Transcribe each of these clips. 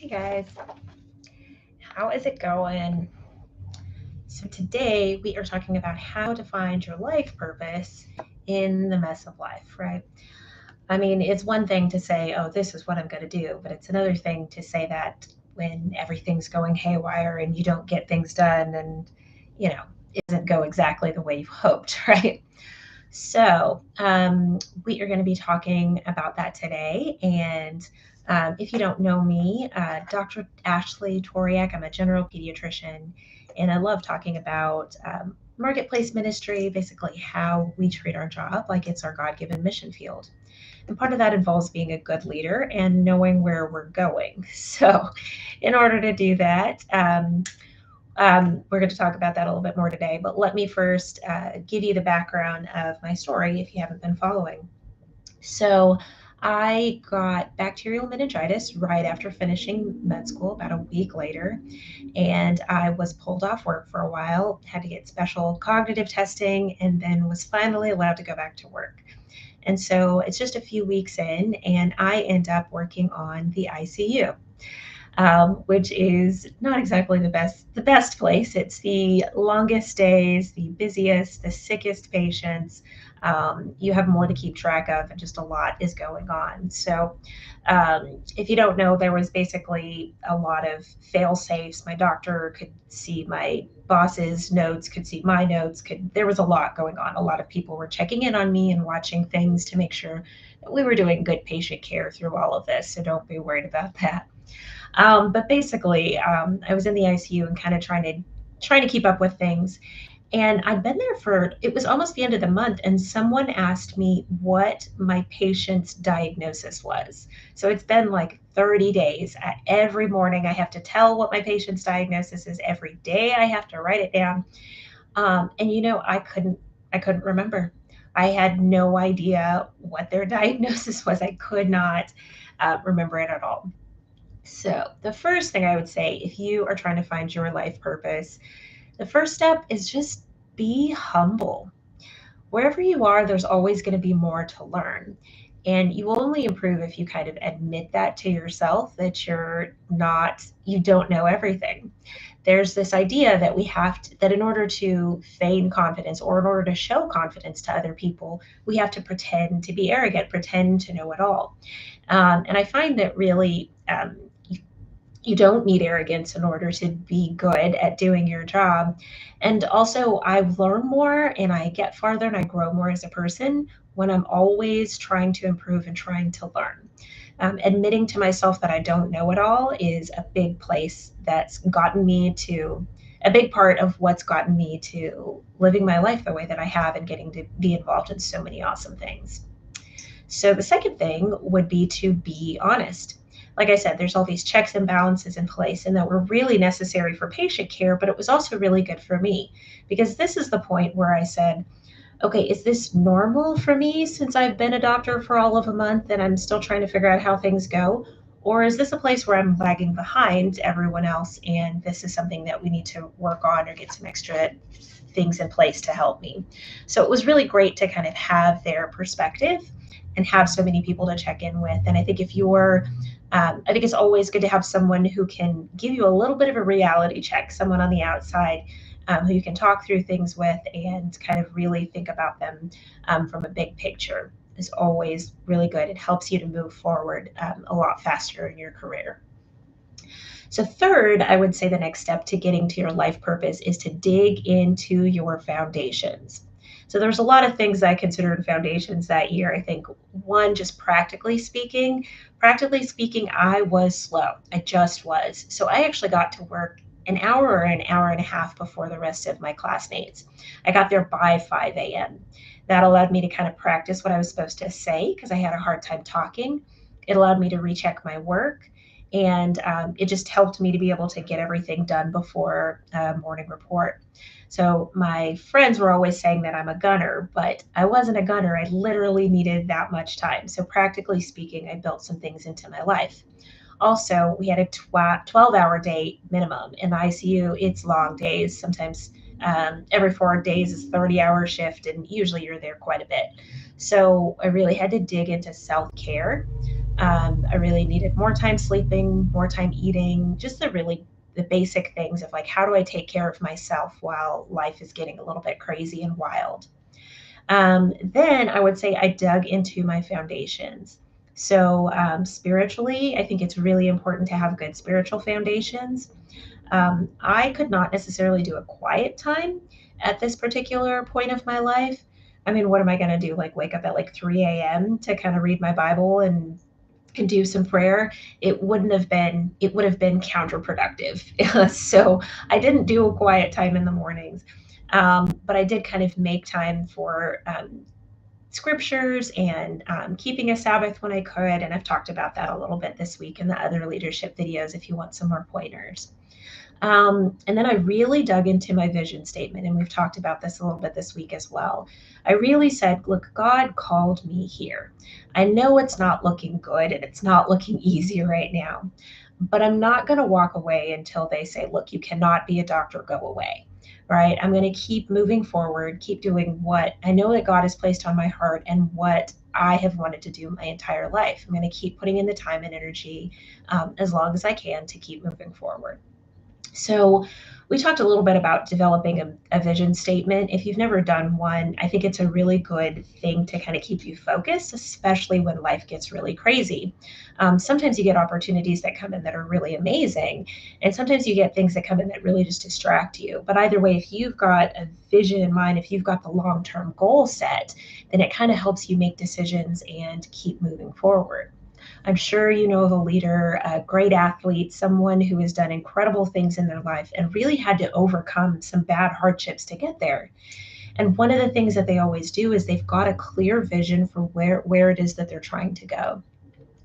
Hey guys, how is it going? So, today we are talking about how to find your life purpose in the mess of life, right? I mean, it's one thing to say, oh, this is what I'm going to do, but it's another thing to say that when everything's going haywire and you don't get things done and, you know, it doesn't go exactly the way you hoped, right? So, we are going to be talking about that today. And if you don't know me, Dr. Ashley Toriak, I'm a general pediatrician, and I love talking about marketplace ministry, basically how we treat our job like it's our God given mission field. And part of that involves being a good leader and knowing where we're going. So, in order to do that, we're going to talk about that a little bit more today, but let me first give you the background of my story if you haven't been following. So, I got bacterial meningitis right after finishing med school, about a week later, and I was pulled off work for a while, had to get special cognitive testing, and then was finally allowed to go back to work. And so it's just a few weeks in, and I end up working on the ICU, which is not exactly the best place. It's the longest days, the busiest, the sickest patients. You have more to keep track of, and just a lot is going on. So, if you don't know, there was basically a lot of fail safes. My doctor could see my boss's notes, could see my notes. There was a lot going on. A lot of people were checking in on me and watching things to make sure that we were doing good patient care through all of this. So don't be worried about that. But basically, I was in the ICU and kind of trying to keep up with things. And I'd been there for it was almost the end of the month, and someone asked me what my patient's diagnosis was. So it's been like 30 days. Every morning, I have to tell what my patient's diagnosis is. Every day, I have to write it down. And I couldn't remember. I had no idea what their diagnosis was. I could not remember it at all. So, the first thing I would say if you are trying to find your life purpose, the first step is just be humble. Wherever you are, there's always going to be more to learn. And you will only improve if you kind of admit that to yourself that you don't know everything. There's this idea that that in order to feign confidence or in order to show confidence to other people, we have to pretend to be arrogant, pretend to know it all. And I find that really you don't need arrogance in order to be good at doing your job. And also, I learn more and I get farther and I grow more as a person when I'm always trying to improve and trying to learn. Admitting to myself that I don't know it all is a big part of what's gotten me to living my life the way that I have and getting to be involved in so many awesome things. So the second thing would be to be honest. Like I said, there's all these checks and balances in place, and that were really necessary for patient care, but it was also really good for me because this is the point where I said, okay, is this normal for me since I've been a doctor for all of a month and I'm still trying to figure out how things go? Or is this a place where I'm lagging behind everyone else and this is something that we need to work on or get some extra things in place to help me? So it was really great to kind of have their perspective and have so many people to check in with. And I think it's always good to have someone who can give you a little bit of a reality check, someone on the outside who you can talk through things with and kind of really think about them from a big picture is always really good. It helps you to move forward a lot faster in your career. So, third, I would say the next step to getting to your life purpose is to dig into your foundations. So, there's a lot of things I considered foundations that year. I think one, just practically speaking, I was slow. I just was. So, I actually got to work an hour or an hour and a half before the rest of my classmates. I got there by 5 a.m. That allowed me to kind of practice what I was supposed to say because I had a hard time talking. It allowed me to recheck my work and it just helped me to be able to get everything done before morning report. So my friends were always saying that I'm a gunner, but I wasn't a gunner. I literally needed that much time. So practically speaking, I built some things into my life. Also, we had a 12-hour day minimum in the ICU. It's long days. Sometimes every 4 days is 30-hour shift, and usually you're there quite a bit. So I really had to dig into self care. I really needed more time sleeping, more time eating, just the basic things of like, how do I take care of myself while life is getting a little bit crazy and wild? Then I would say I dug into my foundations. So, spiritually, I think it's really important to have good spiritual foundations. I could not necessarily do a quiet time at this particular point of my life. I mean, what am I going to do? Like, wake up at like 3 a.m. to kind of read my Bible and do some prayer? It would have been counterproductive. So I didn't do a quiet time in the mornings. But I did kind of make time for scriptures and keeping a Sabbath when I could. And I've talked about that a little bit this week in the other leadership videos if you want some more pointers. And then I really dug into my vision statement, and we've talked about this a little bit this week as well. I really said, look, God called me here. I know it's not looking good and it's not looking easy right now, but I'm not going to walk away until they say, look, you cannot be a doctor, go away. Right? I'm going to keep moving forward, keep doing what I know that God has placed on my heart and what I have wanted to do my entire life. I'm going to keep putting in the time and energy as long as I can to keep moving forward. So, we talked a little bit about developing a vision statement. If you've never done one, I think it's a really good thing to kind of keep you focused, especially when life gets really crazy. Sometimes you get opportunities that come in that are really amazing, and sometimes you get things that come in that really just distract you. But either way, if you've got a vision in mind, if you've got the long term goal set, then it kind of helps you make decisions and keep moving forward. I'm sure you know of a leader, a great athlete, someone who has done incredible things in their life and really had to overcome some bad hardships to get there. And one of the things that they always do is they've got a clear vision for where it is that they're trying to go.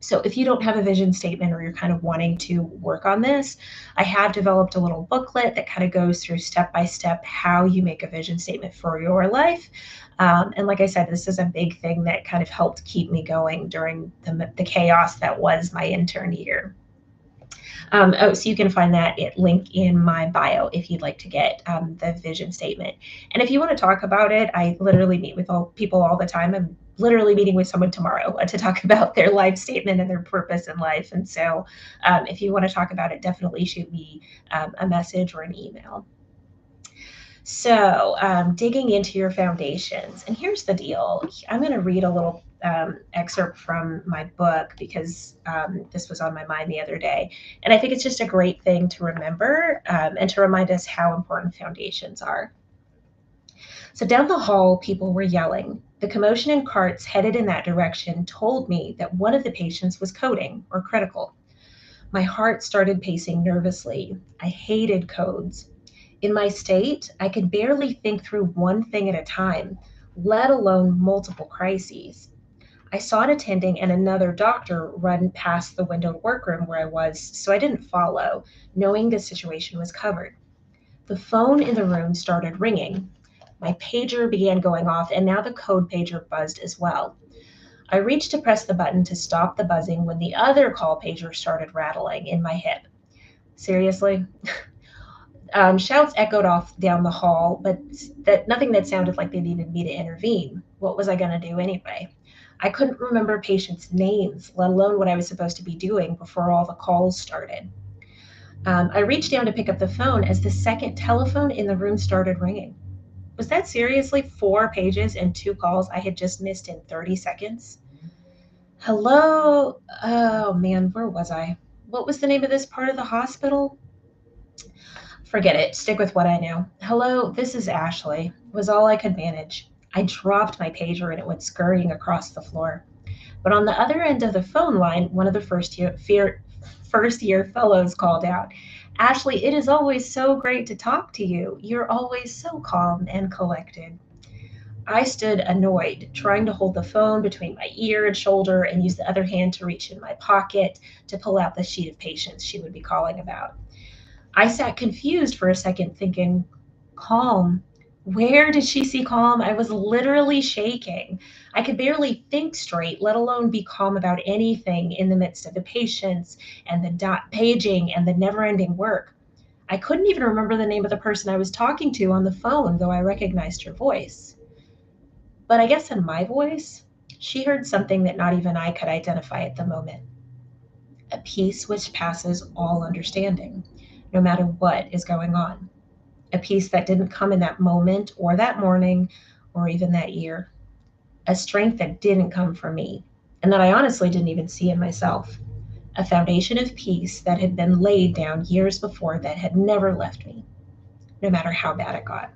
So if you don't have a vision statement or you're kind of wanting to work on this, I have developed a little booklet that kind of goes through step by step how you make a vision statement for your life. And like I said, this is a big thing that kind of helped keep me going during the chaos that was my intern year. So you can find that link in my bio if you'd like to get the vision statement. And if you want to talk about it, I literally meet with people all the time. I'm literally meeting with someone tomorrow to talk about their life statement and their purpose in life. And so if you want to talk about it, definitely shoot me a message or an email. So, digging into your foundations. And here's the deal. I'm going to read a little excerpt from my book because this was on my mind the other day. And I think it's just a great thing to remember and to remind us how important foundations are. So, down the hall, people were yelling. The commotion in carts headed in that direction told me that one of the patients was coding or critical. My heart started pacing nervously. I hated codes. In my state, I could barely think through one thing at a time, let alone multiple crises. I saw an attending and another doctor run past the windowed workroom where I was, so I didn't follow, knowing the situation was covered. The phone in the room started ringing. My pager began going off, and now the code pager buzzed as well. I reached to press the button to stop the buzzing when the other call pager started rattling in my hip. Seriously? Shouts echoed off down the hall, but nothing that sounded like they needed me to intervene. What was I going to do anyway? I couldn't remember patients' names, let alone what I was supposed to be doing before all the calls started. I reached down to pick up the phone as the second telephone in the room started ringing. Was that seriously 4 pages and 2 calls I had just missed in 30 seconds? Hello? Oh man, where was I? What was the name of this part of the hospital? Forget it. Stick with what I knew. Hello, this is Ashley, was all I could manage. I dropped my pager and it went scurrying across the floor. But on the other end of the phone line, one of the first year fellows called out, Ashley, it is always so great to talk to you. You're always so calm and collected. I stood annoyed, trying to hold the phone between my ear and shoulder and use the other hand to reach in my pocket to pull out the sheet of patients she would be calling about. I sat confused for a second, thinking, calm. Where did she see calm? I was literally shaking. I could barely think straight, let alone be calm about anything in the midst of the patients and the paging and the never ending work. I couldn't even remember the name of the person I was talking to on the phone, though I recognized her voice. But I guess in my voice, She heard something that not even I could identify at the moment: a peace which passes all understanding, no matter what is going on. A peace that didn't come in that moment or that morning or even that year. A strength that didn't come from me and that I honestly didn't even see in myself. A foundation of peace that had been laid down years before that had never left me, no matter how bad it got.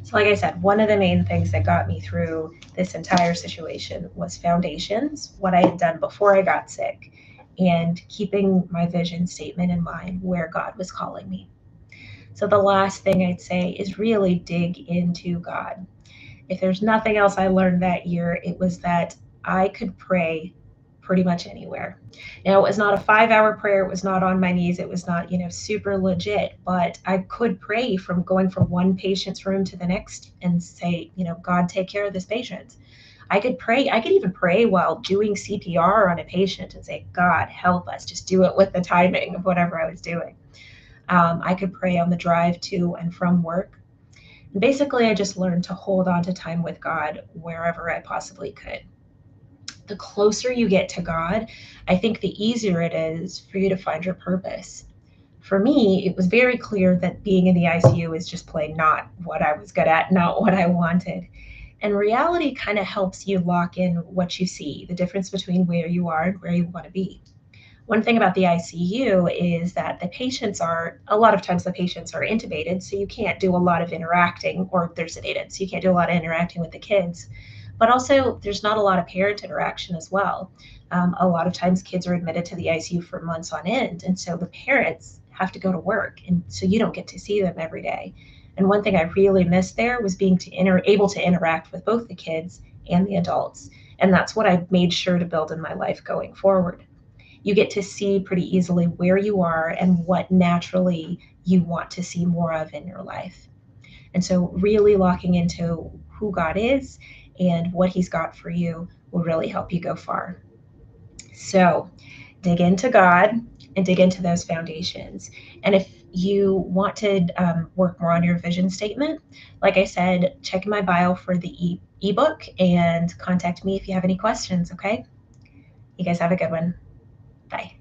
So, like I said, one of the main things that got me through this entire situation was foundations, what I had done before I got sick, and keeping my vision statement in mind where God was calling me. So, the last thing I'd say is really dig into God. If there's nothing else I learned that year, it was that I could pray pretty much anywhere. Now, it was not a 5 hour prayer. It was not on my knees. It was not, super legit, but I could pray from going from one patient's room to the next and say, God, take care of this patient. I could pray. I could even pray while doing CPR on a patient and say, God, help us. Just do it with the timing of whatever I was doing. I could pray on the drive to and from work. And basically, I just learned to hold on to time with God wherever I possibly could. The closer you get to God, I think the easier it is for you to find your purpose. For me, it was very clear that being in the ICU is just plain not what I was good at, not what I wanted. And reality kind of helps you lock in what you see, the difference between where you are and where you want to be. One thing about the ICU is that a lot of times the patients are intubated, so you can't do a lot of interacting, or they're sedated, so you can't do a lot of interacting with the kids. But also, there's not a lot of parent interaction as well. A lot of times, kids are admitted to the ICU for months on end, and so the parents have to go to work, and so you don't get to see them every day. And one thing I really missed there was being able to interact with both the kids and the adults, and that's what I made sure to build in my life going forward. You get to see pretty easily where you are and what naturally you want to see more of in your life. And so, really locking into who God is and what He's got for you will really help you go far. So, dig into God and dig into those foundations. And if you want to work more on your vision statement, like I said, check my bio for the ebook and contact me if you have any questions. Okay. You guys have a good one. Bye.